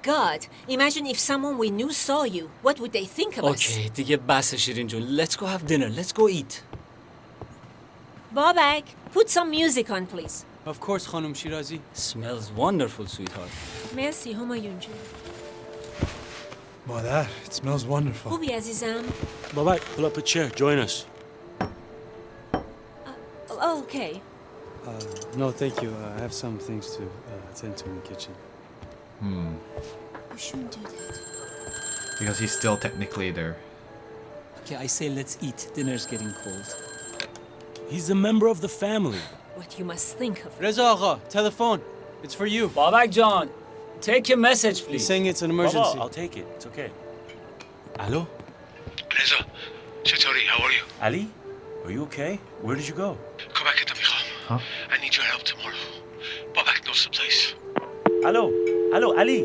God. Imagine if someone we knew saw you. What would they think of us? Okay, دیگه بس شیرین جون. Let's go have dinner. Let's go eat. Babak, put some music on, please. Of course, Khanum Shirazi. Smells wonderful, sweetheart. Merci, همایون جون. مادر, it smells wonderful. خوبی عزیزم؟ Babak, pull up a chair. Join us. Oh, okay. No, thank you. I have some things to attend to in the kitchen. We shouldn't do that. Because he's still technically there. Okay, I say let's eat. Dinner's getting cold. He's a member of the family. What you must think of. Reza Agha, telephone. It's for you. Babak John, take a message, He's please. saying it's an emergency. Baba, I'll take it. It's okay. Hello? Reza, Chatori, how are you? Ali? Are you okay? Where did you go? Come back at the Mikham. Huh? I need your help tomorrow. Babak knows the place. Hello? Hello, Ali?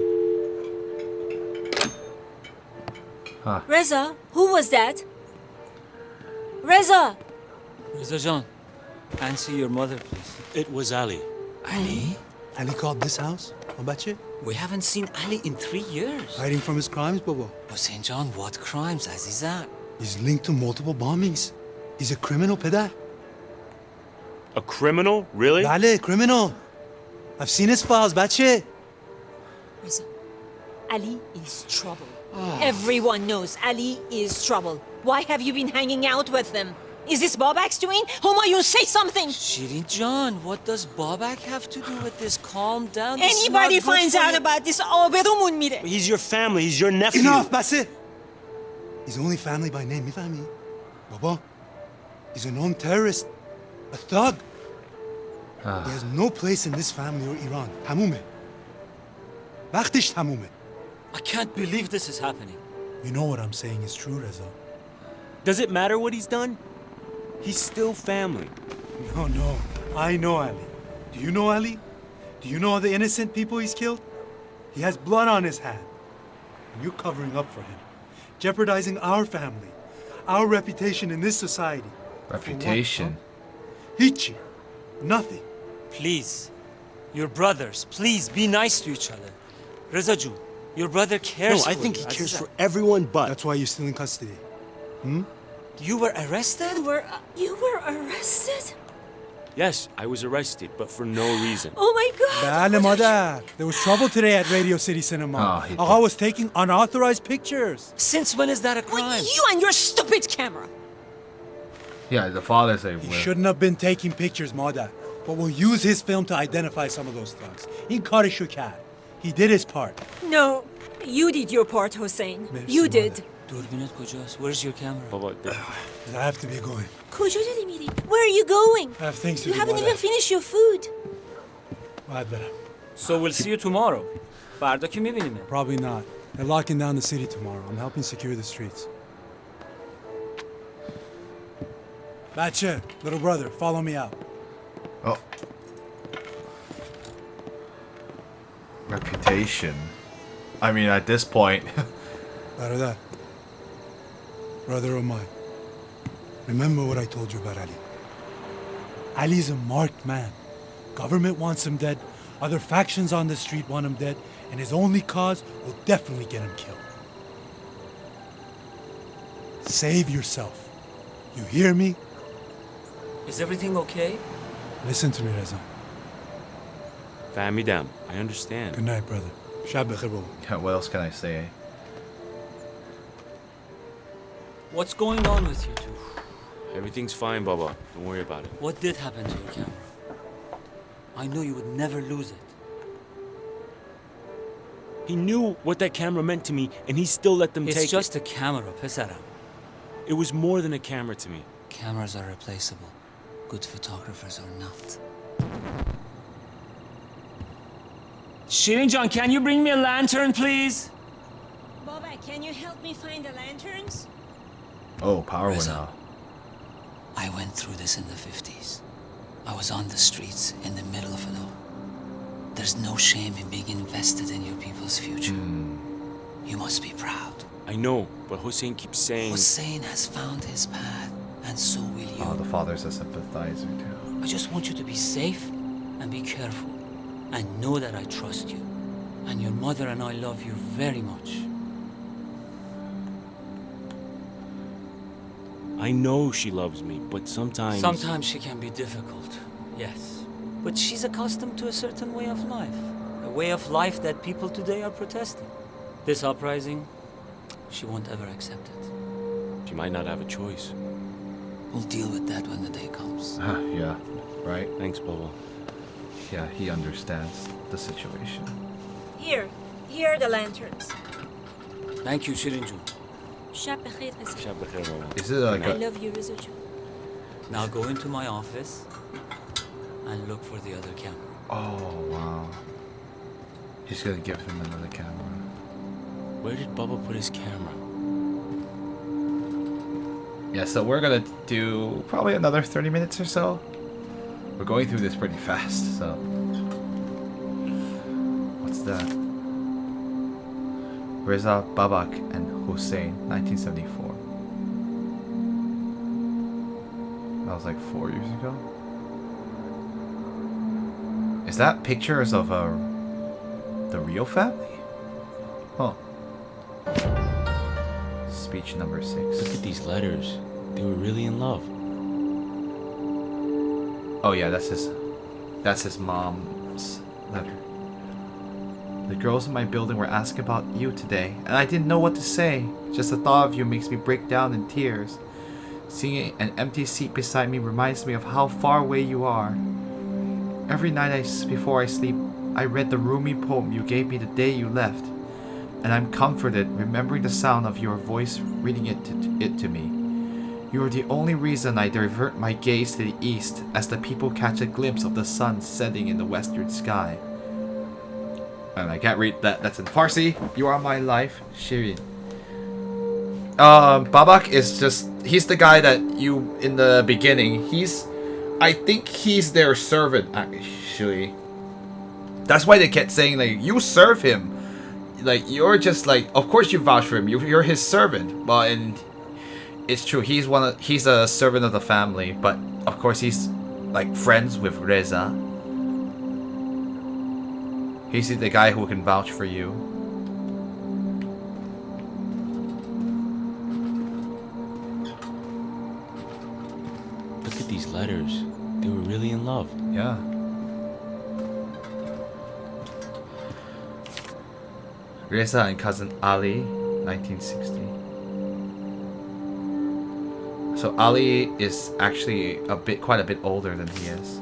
Reza, who was that? Reza! Reza John, answer your mother, please. It was Ali. Ali? Ali called this house? Abache? We haven't seen Ali in 3 years. Hiding from his crimes, Baba. Hussein John, what crimes, Azizat? He's linked to multiple bombings. He's a criminal, Pedar. A criminal? Really? Bale, criminal. I've seen his files, Bache. Reza, Ali is trouble. Everyone knows Ali is trouble. Why have you been hanging out with them? Is this Babak's doing? Humayun, say something! Shirin John, what does Babak have to do with this? Calm down. This is Anybody not good finds for out you. about this, آبرومون میره. He's your family. He's your nephew. Enough, Basse. He's only family by name, Mifahmi. Baba, he's a known terrorist, a thug. He has no place in this family or Iran. Hamume. Vaktish hamume. I can't believe this is happening. You know what I'm saying is true, Reza. Does it matter what he's done? He's still family. No. I know Ali. Do you know Ali? Do you know all the innocent people he's killed? He has blood on his hand. And you're covering up for him. Jeopardizing our family. Our reputation in this society. Reputation. Hichi. Nothing. Please, your brothers, please be nice to each other. Reza Ju, your brother cares No, for I think you. he cares Azizat. for everyone but... That's why you're still in custody. You were arrested? You were arrested? Yes, I was arrested, but for no reason. Oh my God! Bale, mother. There was trouble today at Radio City Cinema. he Agha was taking unauthorized pictures. Since when is that a crime? You and your stupid camera! Yeah, the father said He shouldn't have been taking pictures, mother. But we'll use his film to identify some of those thugs. In Karishukad. He did his part. No, you did your part, Hussein. Merci, You mother. did. دوربینت کجاست? Where's your camera? Baba, I have to be going. کجا داری میری؟ Where are you going? I have things to You do. haven't mother. even finished your food. باید برم. So we'll see you tomorrow. فردا که میبینیمه. Probably not. They're locking down the city tomorrow. I'm helping secure the streets. Bache, little brother, follow me out. Oh. Reputation. I mean, at this point. Barada, brother of mine, remember what I told you about Ali. Ali's a marked man. Government wants him dead, other factions on the street want him dead, and his only cause will definitely get him killed. Save yourself. You hear me? Is everything okay? Listen to me, Reza. Family down. I understand. Good night, brother. Shab bakhair, baba. Yeah, what else can I say? What's going on with you two? Everything's fine, Baba. Don't worry about it. What did happen to your camera? I knew you would never lose it. He knew what that camera meant to me, and he still let them take It's just a camera, Pesaram. it. It was more than a camera to me. Cameras are replaceable. Good photographers are not. Shirin John, can you bring me a lantern, please? Baba, can you help me find the lanterns? Oh, power went Reza. out. I went through this in the 50s. I was on the streets in the middle of it all. There's no shame in being invested in your people's future. You must be proud. I know, but Hussein keeps saying... Hussein has found his path, and so will you. Oh, the father's a sympathizer too. I just want you to be safe and be careful, and know that I trust you. And your mother and I love you very much. I know she loves me, but sometimes... Sometimes she can be difficult, yes. But she's accustomed to a certain way of life. A way of life that people today are protesting. This uprising, she won't ever accept it. She might not have a choice. We'll deal with that when the day comes. Yeah, right? Thanks, Bubba. Yeah, he understands the situation. Here are the lanterns. Thank you, Shirinju. شب بخیر قصه. Shab bakhair, Bubba. Is it like I a... love you, Rizuju. Now go into my office and look for the other camera. Oh, wow. He's gonna give him another camera. Where did Bubba put his camera? Yeah, so we're gonna do probably another 30 minutes or so. We're going through this pretty fast, so... What's that? Reza Babak and Hussein, 1974. That was like 4 years ago. Is that pictures of the real family? Huh. Speech number 6. Look at these letters. They were really in love. Oh yeah, that's his mom's letter. The girls in my building were asking about you today, and I didn't know what to say. Just the thought of you makes me break down in tears. Seeing an empty seat beside me reminds me of how far away you are. Every night before I sleep, I read the Rumi poem you gave me the day you left, and I'm comforted remembering the sound of your voice reading it to me. You are the only reason I divert my gaze to the east as the people catch a glimpse of the sun setting in the western sky. And I can't read that. That's in Farsi. You are my life, Shirin. Babak is just... He's the guy that you... In the beginning, I think he's their servant, actually. That's why they kept saying, like, you serve him. Like, you're just like... Of course you vouch for him. You're his servant. But... It's true, he's a servant of the family, but of course he's like friends with Reza. He's the guy who can vouch for you. Look at these letters. They were really in love. Yeah. Reza and cousin Ali, 1960. So Ali is actually quite a bit older than he is.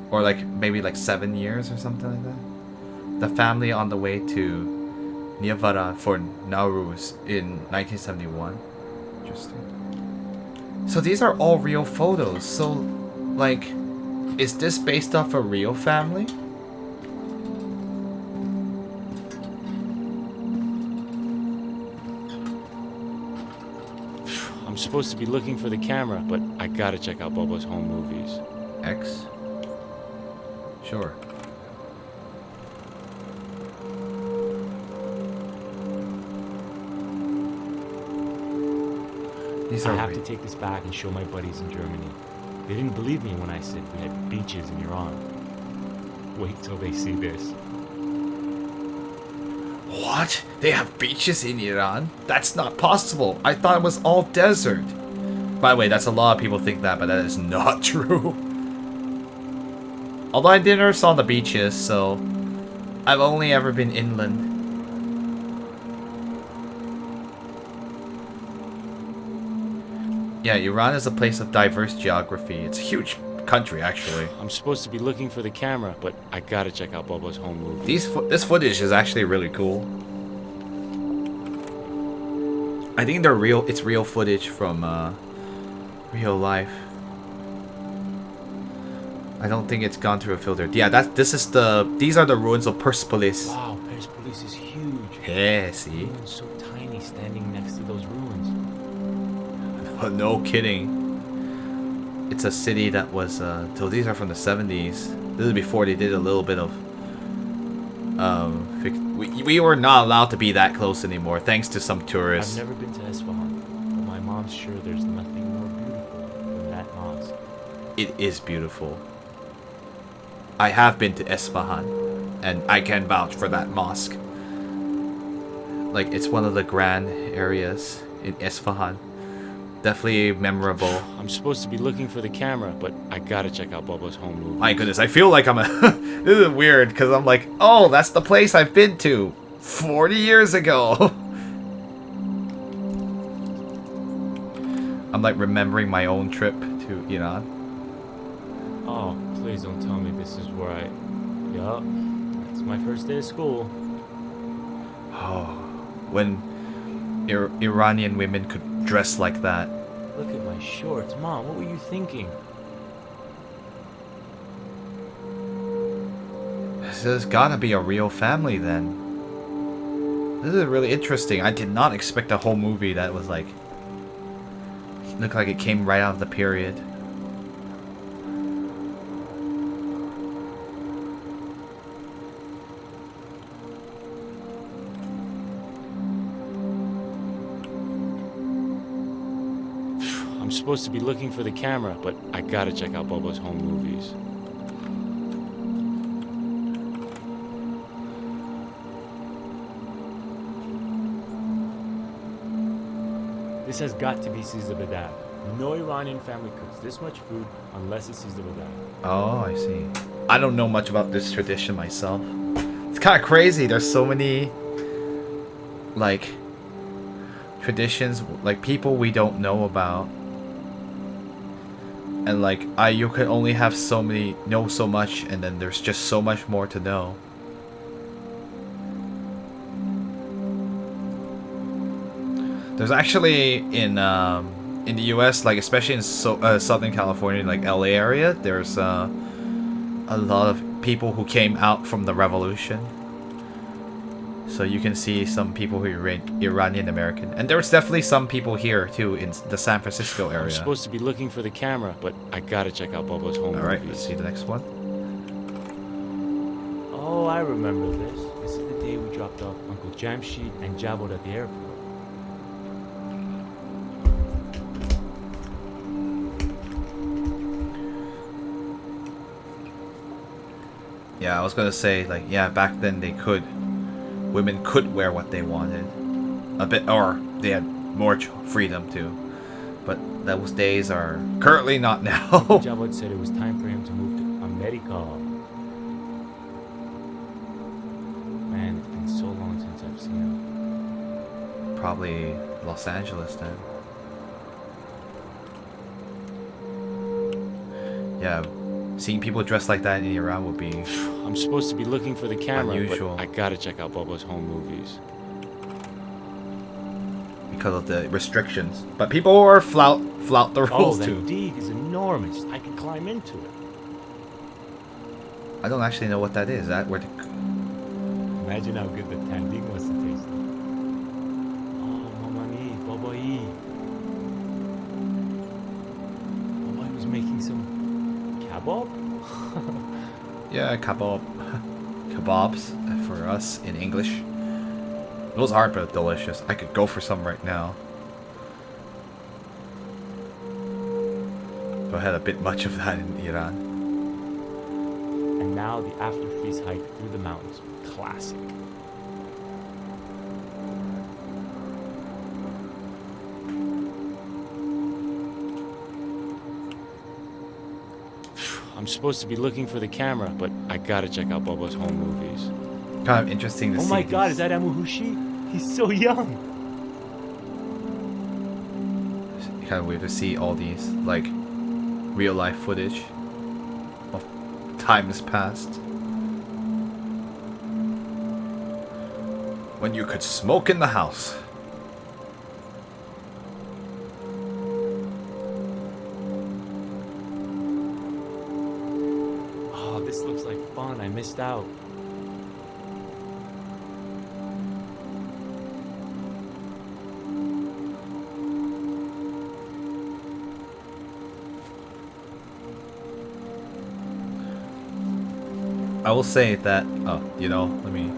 Or like maybe like 7 years or something like that. The family on the way to Niavara for Nowruz in 1971. Interesting. So these are all real photos. So like, is this based off a real family? I'm supposed to be looking for the camera, but I gotta check out Bubba's home movies. X? Sure. These I are have to take this back and show my buddies in Germany. They didn't believe me when I said we had beaches in Iran. Wait till they see this. What? They have beaches in Iran? That's not possible. I thought it was all desert. By the way, that's a lot of people think that, but that is not true. Although I never saw the beaches, so I've only ever been inland. Yeah, Iran is a place of diverse geography. It's a huge country, actually. I'm supposed to be looking for the camera, but I gotta check out Bubba's home movies. This footage is actually really cool. I think they're real. It's real footage from real life. I don't think it's gone through a filter. Yeah, these are the ruins of Persepolis. Wow, Persepolis is huge. Yeah, see? Ruins so tiny standing next to those ruins. No kidding. It's a city that was so these are from the 70s. This is before they did a little bit of we were not allowed to be that close anymore thanks to some tourists. I've never been to Esfahan, but my mom's sure there's nothing more beautiful than that mosque. It is beautiful. I have been to Esfahan. and I can vouch for that mosque. Like, it's one of the grand areas in Isfahan. Definitely memorable. I'm supposed to be looking for the camera, but I gotta check out Bubba's home movie. My goodness, I feel like I'm a... This is weird, because I'm like, oh, that's the place I've been to 40 years ago. I'm like remembering my own trip to Iran. Oh, please don't tell me this is where I... Yup, that's my first day of school. Oh, when Iranian women could dress like that. Look at my shorts. Mom, what were you thinking? This has gotta be a real family then. This is really interesting. I did not expect a whole movie that was like... Looked like it came right out of the period. I'm supposed to be looking for the camera, but I gotta check out Bubba's home movies. This has got to be Caesar Badab. No Iranian family cooks this much food unless it's Caesar Badab. Oh, I see. I don't know much about this tradition myself. It's kind of crazy. There's so many, like, traditions, like people we don't know about. And like, you can only have so many, know so much, and then there's just so much more to know. There's actually in the U.S., like especially in Southern California, like LA area, there's a lot of people who came out from the revolution. So you can see some people who are Iranian American, and there's definitely some people here too in the San Francisco area. I'm supposed to be looking for the camera, but I gotta check out Bubba's home movies. All right, let's see the next one. Oh, I remember this. This is the day we dropped off Uncle Jamshid and Jabot at the airport. Yeah, I was gonna say, like, yeah, back then women could wear what they wanted, a bit, or they had more freedom too, but those days are currently not now. Jabot said it was time for him to move to America. Man, it's been so long since I've seen him. Probably Los Angeles then. Yeah, seeing people dressed like that in Iran would be... I'm supposed to be looking for the camera, unusual. but I gotta check out Bubba's home movies. Because of the restrictions. But people are flout the Oh, rules that too. dig is enormous. I can climb into it. I don't actually know what that is. That where the... Imagine how good the tandig must have tasted. Oh, mamani, babai. Babai was making some kebab? Yeah, kebabs for us in English. Those are but delicious. I could go for some right now. But I had a bit much of that in Iran. And now the after feast hike through the mountains. Classic. I'm supposed to be looking for the camera, but I gotta check out Bubba's home movies. Kind of interesting to see. Oh my god, these. is that Amuhushi? He's so young. Kind of weird to see all these, like, real life footage of times past. When you could smoke in the house. Oh, this looks like fun. I missed out. I will say that, you know, let me...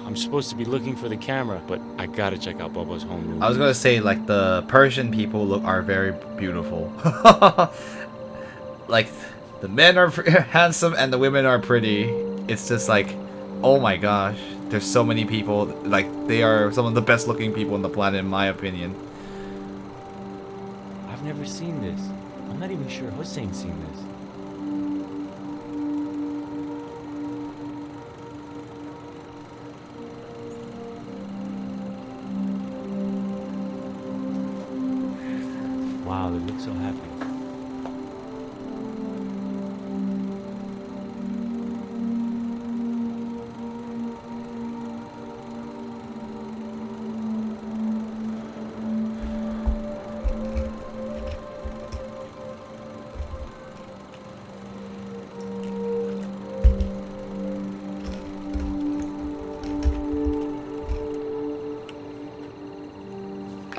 I'm I'm supposed to be looking for the camera, but I gotta check out Bubba's home room. I was gonna say, like, the Persian people are very beautiful. Like, the men are handsome and the women are pretty. It's just like, oh my gosh, there's so many people. Like, they are some of the best looking people on the planet, in my opinion. I've never seen this. I'm not even sure Hussein's seen this. Wow, they look so happy.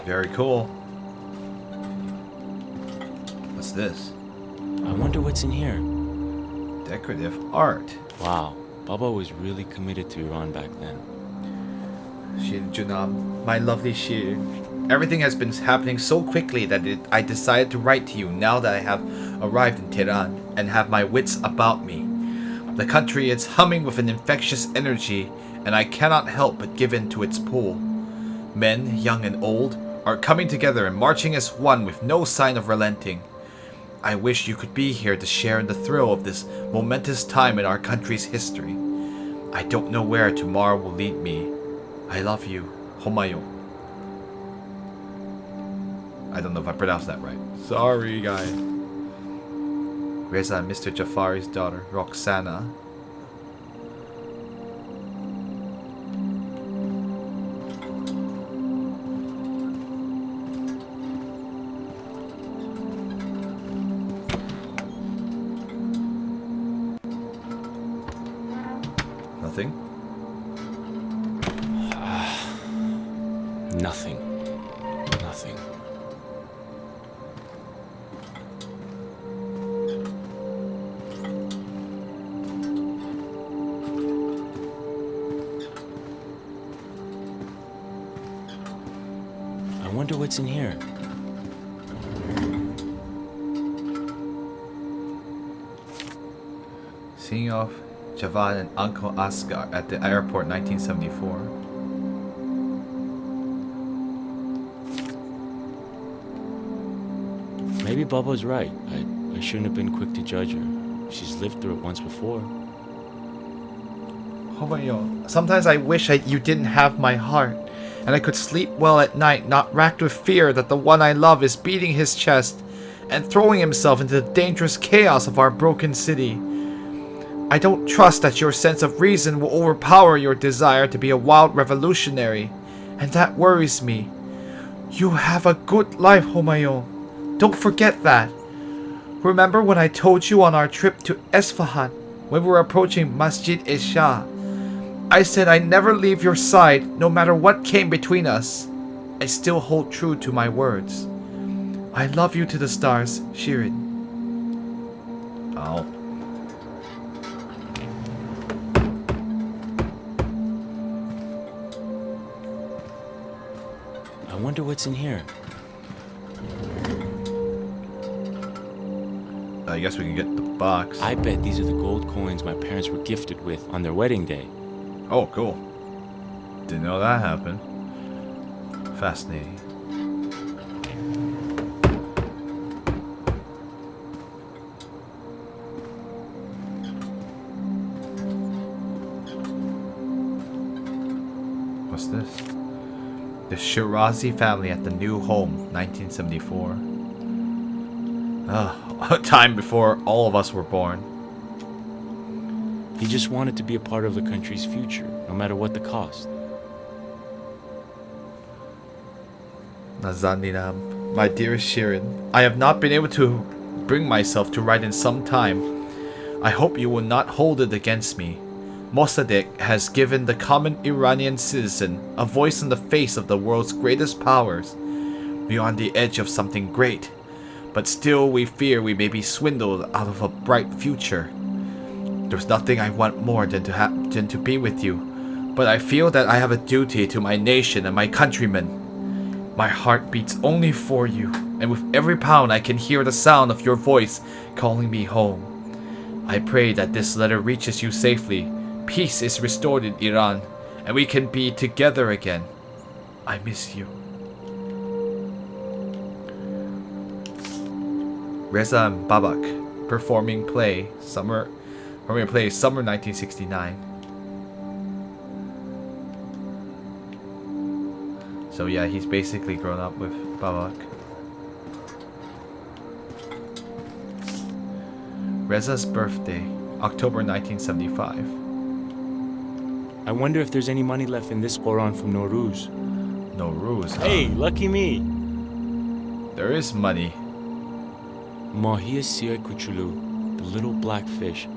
Very cool. What's this? I wonder what's in here. Decorative art. Wow, Bubba was really committed to Iran back then. Shirin Junam, my lovely Shirin. Everything has been happening so quickly that I decided to write to you now that I have arrived in Tehran and have my wits about me. The country is humming with an infectious energy, and I cannot help but give in to its pull. Men, young and old, are coming together and marching as one with no sign of relenting. I wish you could be here to share in the thrill of this momentous time in our country's history. I don't know where tomorrow will lead me. I love you, Humayun. I don't know if I pronounced that right. Sorry, guys. Reza and Mr. Jafari's daughter, Roxana. Nothing? Nothing. Nothing. I wonder what's in here. Seeing off Javad and Uncle Asghar at the airport 1974. Maybe Bubba's right. I shouldn't have been quick to judge her. She's lived through it once before. Humayun, sometimes I wish you didn't have my heart, and I could sleep well at night, not racked with fear that the one I love is beating his chest and throwing himself into the dangerous chaos of our broken city. I don't trust that your sense of reason will overpower your desire to be a wild revolutionary, and that worries me. You have a good life, Humayun. Don't forget that. Remember when I told you on our trip to Esfahan, when we were approaching Masjid-e-Shah, I said I'd never leave your side no matter what came between us. I still hold true to my words. I love you to the stars, Shirin. Oh. I wonder what's in here. I guess we can get the box. I bet these are the gold coins my parents were gifted with on their wedding day. Oh, cool. Didn't know that happened. Fascinating. What's this? The Shirazi family at the new home, 1974. A time before all of us were born. He just wanted to be a part of the country's future, no matter what the cost. Nazaninam, my dearest Shirin, I have not been able to bring myself to write in some time. I hope you will not hold it against me. Mossadegh has given the common Iranian citizen a voice in the face of the world's greatest powers. We are on the edge of something great, but still we fear we may be swindled out of a bright future. There's nothing I want more than to be with you, but I feel that I have a duty to my nation and my countrymen. My heart beats only for you, and with every pound I can hear the sound of your voice calling me home. I pray that this letter reaches you safely. Peace is restored in Iran, and we can be together again. I miss you. Reza and Babak performing play summer 1969. So yeah, he's basically grown up with Babak. Reza's birthday, October 1975. I wonder if there's any money left in this Quran from Nowruz. Nowruz, huh? Hey, lucky me. There is money. Mahiya Siyah Kuchulu, the little black fish.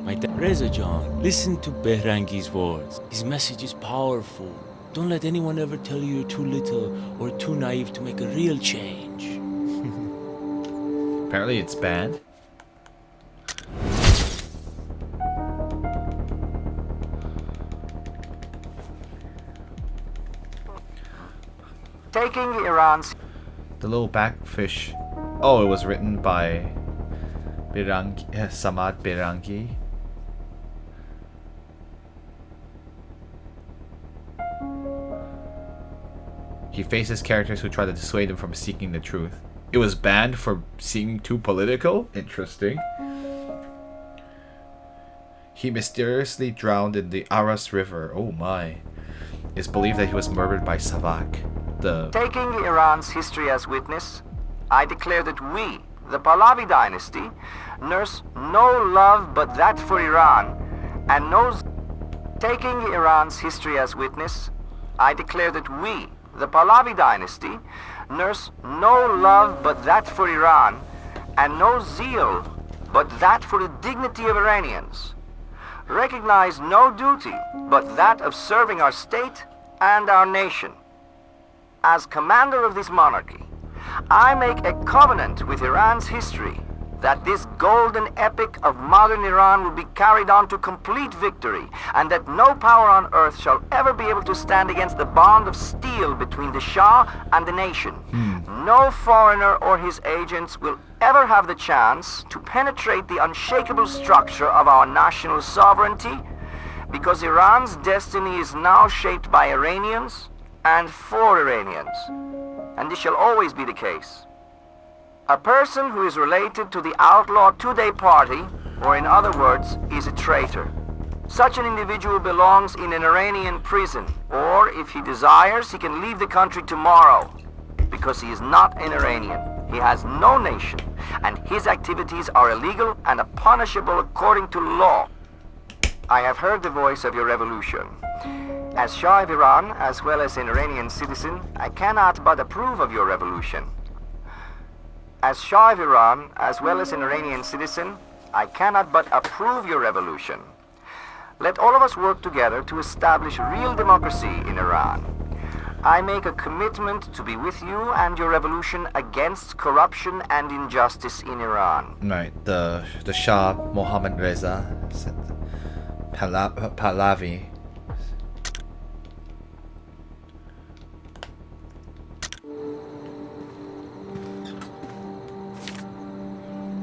My dad, Reza John, listen to Behrangi's words. His message is powerful. Don't let anyone ever tell you you're too little or too naive to make a real change. Apparently it's banned. Taking Iran's The little backfish. Oh, it was written by Samad Behrangi. He faces characters who try to dissuade him from seeking the truth. It was banned for seeming too political? Interesting. He mysteriously drowned in the Aras River. Oh my. It's believed that he was murdered by Savak. Taking Iran's history as witness, I declare that we, the Pahlavi dynasty, nurse no love but that for Iran, and taking Iran's history as witness, I declare that we, the Pahlavi dynasty, nurse no love but that for Iran, and no zeal but that for the dignity of Iranians. Recognize no duty but that of serving our state and our nation. As commander of this monarchy, I make a covenant with Iran's history that this golden epic of modern Iran will be carried on to complete victory, and that no power on earth shall ever be able to stand against the bond of steel between the Shah and the nation. No foreigner or his agents will ever have the chance to penetrate the unshakable structure of our national sovereignty, because Iran's destiny is now shaped by Iranians and for Iranians, and this shall always be the case. A person who is related to the outlaw Tudeh party, or in other words, is a traitor. Such an individual belongs in an Iranian prison, or if he desires, he can leave the country tomorrow, because he is not an Iranian. He has no nation, and his activities are illegal and punishable according to law. I have heard the voice of your revolution. As Shah of Iran, as well as an Iranian citizen, I cannot but approve of your revolution. As Shah of Iran, as well as an Iranian citizen, I cannot but approve your revolution. Let all of us work together to establish real democracy in Iran. I make a commitment to be with you and your revolution against corruption and injustice in Iran. Right, the Shah Mohammad Reza said Pahlavi.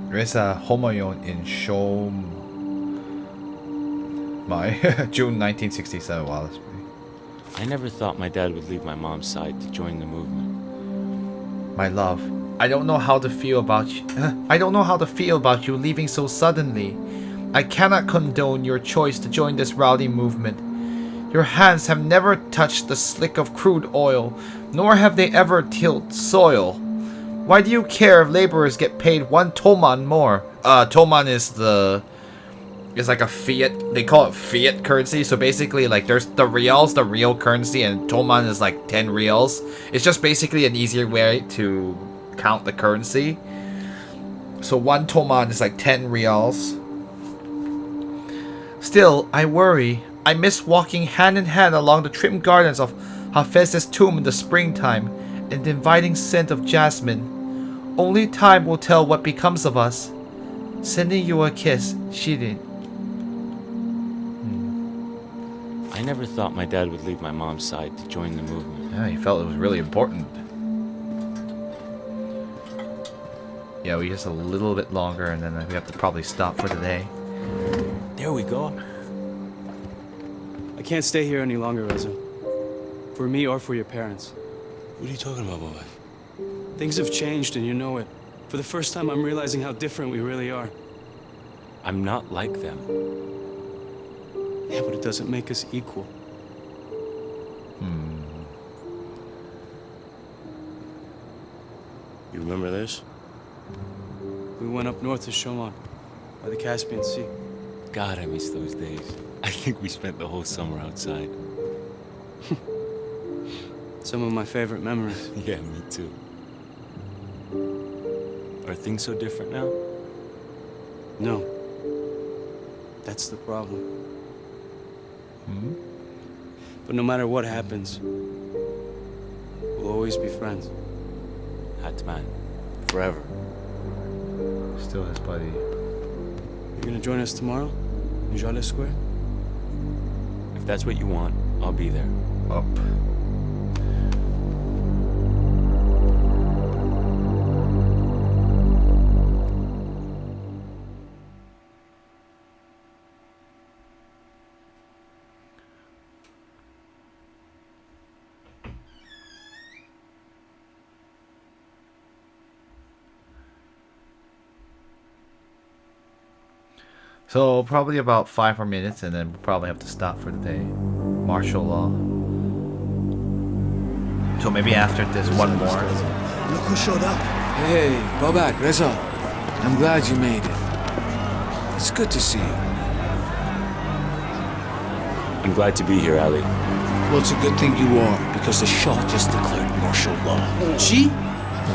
Reza Homayoun in June 1967. Wow, that's pretty. I never thought my dad would leave my mom's side to join the movement. My love, I don't know how to feel about you. I don't know how to feel about you leaving so suddenly. I cannot condone your choice to join this rowdy movement. Your hands have never touched the slick of crude oil, nor have they ever tilled soil. Why do you care if laborers get paid 1 toman more? Toman is like a fiat. They call it fiat currency. So basically, like, there's the rial's the real currency, and toman is like 10 rials. It's just basically an easier way to count the currency. So 1 toman is like 10 rials. Still, I worry. I miss walking hand in hand along the trimmed gardens of Hafez's tomb in the springtime, and the inviting scent of jasmine. Only time will tell what becomes of us. Sending you a kiss, Shirin. I I never thought my dad would leave my mom's side to join the movement. Yeah, he felt it was really important. Yeah, we just a little bit longer and then we have to probably stop for the day. There we go. I can't stay here any longer, Reza. For me or for your parents. What are you talking about, Babak? Things have changed and you know it. For the first time, I'm realizing how different we really are. I'm not like them. Yeah, but it doesn't make us equal. You remember this? We went up north to Shoman, by the Caspian Sea. God, I miss those days. I think we spent the whole summer outside. Some of my favorite memories. Yeah, me too. Are things so different now? No. That's the problem. But no matter what happens, we'll always be friends. Hatman. Forever. Still his buddy. You're gonna join us tomorrow in Jala Square? If that's what you want, I'll be there. Up. So probably about 5 more minutes and then we'll probably have to stop for the day. Martial law. So maybe after this one more. Look who showed up. Hey, Babak, Reza. I'm glad you made it. It's good to see you. I'm glad to be here, Ali. Well, it's a good thing you are, because the Shah just declared martial law. She?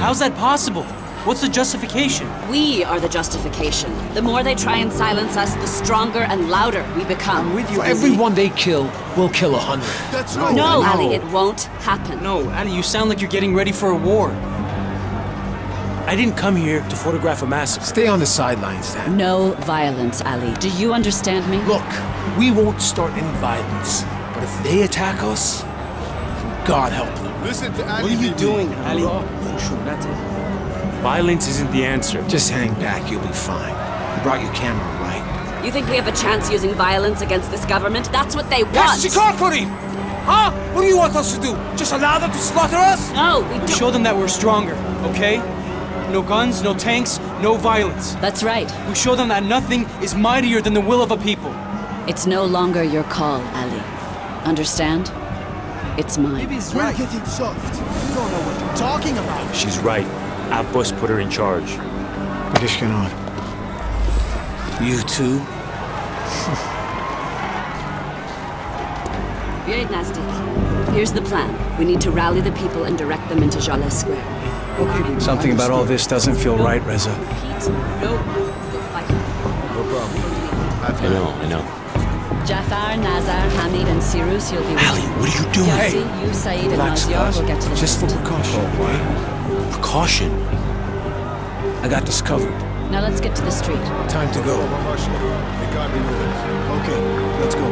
How's that possible? What's the justification? We are the justification. The more they try and silence us, the stronger and louder we become. I'm with you. For everyone they kill, we'll kill 100. That's right. No, Ali, it won't happen. No, Ali, you sound like you're getting ready for a war. I didn't come here to photograph a massacre. Stay on the sidelines, then. No violence, Ali. Do you understand me? Look, we won't start any violence. But if they attack us, then God help them. Listen to Ali. What are you doing, Ali? Violence isn't the answer. Just hang back, you'll be fine. You brought your camera, right? You think we have a chance using violence against this government? That's what they want. That's Chikakuri! Huh? What do you want us to do? Just allow them to slaughter us? No, we don't. Show them that we're stronger, okay? No guns, no tanks, no violence. That's right. We show them that nothing is mightier than the will of a people. It's no longer your call, Ali. Understand? It's mine. Maybe he's right. We're getting soft. You don't know what you're talking about. She's right. Abbas put her in charge. Bakishkanon. You too? Very nasty. Here's the plan. We need to rally the people and direct them into Jaleh Square. Okay. Something about all this doesn't feel right, Reza. Pete, no. You'll fight. No problem. I know. Jafar, Nazar, Hamid, and Sirus, you'll be with Ali, what are you doing? Yassi, you, Saeed, and Maziar will get to the Just for front. precaution, right? Precaution? I got this covered. Now let's get to the street. Time to go. They got me with it. Okay, let's go.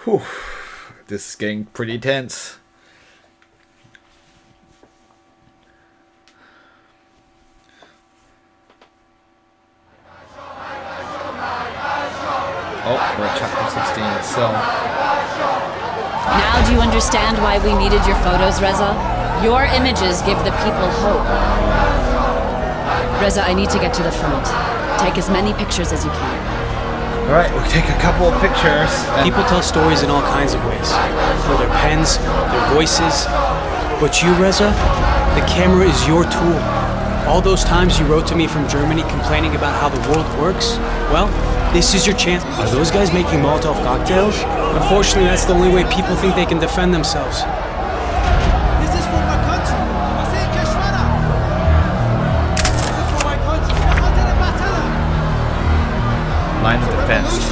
Whew. This is getting pretty tense. Oh, we're at chapter 16 itself. Now do you understand why we needed your photos, Reza? Your images give the people hope. Reza, I need to get to the front. Take as many pictures as you can. Alright, we'll take a couple of pictures. People tell stories in all kinds of ways. With their pens, their voices. But you, Reza, the camera is your tool. All those times you wrote to me from Germany complaining about how the world works, well, this is your chance. Are those guys making Molotov cocktails? Unfortunately, that's the only way people think they can defend themselves. This is for my defense.